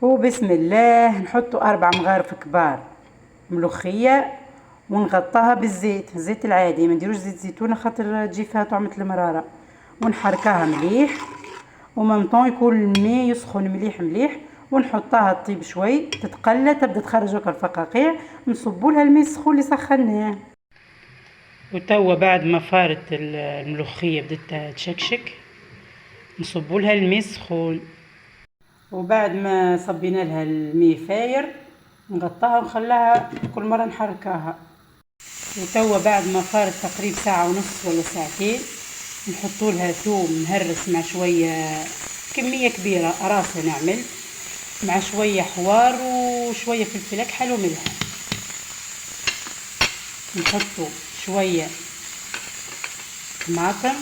وبسم الله نحطوا 4 مغارف كبار ملوخيه ونغطاها بالزيت، الزيت العادي، ما نديروش زيت زيتونه خاطر تجي فيها طعمه المراره. ونحركاها مليح ومامطون يكون الماء يسخن مليح مليح، ونحطها تطيب شوي تتقلى تبدا تخرج هكا الفقاقيع، نصبوا لها الماء السخون اللي سخناه. وتوا بعد ما فارت الملوخيه بدات تشكشك نصبوا لها الماء السخون، وبعد ما صبينا لها الماء فاير نغطاها ونخليها كل مره نحركاها. وتوا بعد ما فارت تقريبا ساعه ونص ولا ساعتين نحطوا لها ثوم مهرس مع شويه كميه كبيره راسه نعمل مع شويه حوار وشويه فلفل اكحل وملح. نحطوا شويه طماطم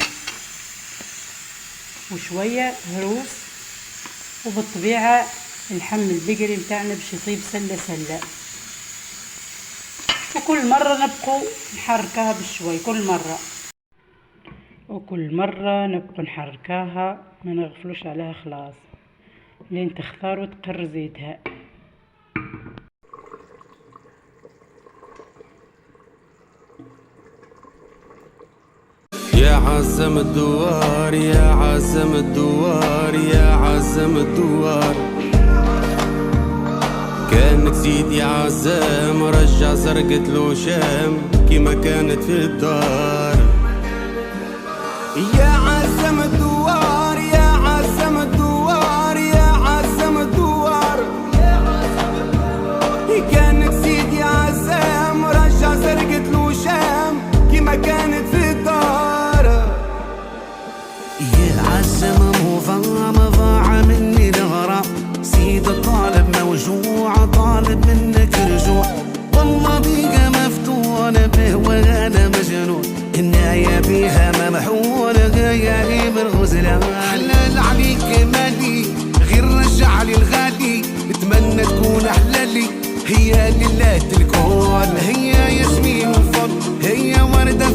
وشويه هروس، وبالطبيعه اللحم البقري متاعنا باش يطيب سله سله. وكل مره نبقوا نحركاها بشوي وكل مره نبقوا نحركاها، ما نغفلوش عليها خلاص لين تختار وتقر زيتها. يا عزم الدوار يا عزم الدوار يا عزم الدوار، كانك سيدي عزام رجع سرقة له شام كيما كانت في الدار. يا عزم الدوار يا عزم الدوار يا عزم الدوار، كانك سيدي عزام رجع سرقة له شام كيما كانت في الدار. يا عزم مضاع مني الغرام، سيد الطالب موجوع طالب منك رجوع، والله بيقى مفتون به وانا مجنون، الناية بيها ممحون غاية بالغزلة. حلال عليك مالي غير رجع لي الغالي، نتمنى تكون احلالي هي لله الكون، هي ياسمين وفضل هي وردة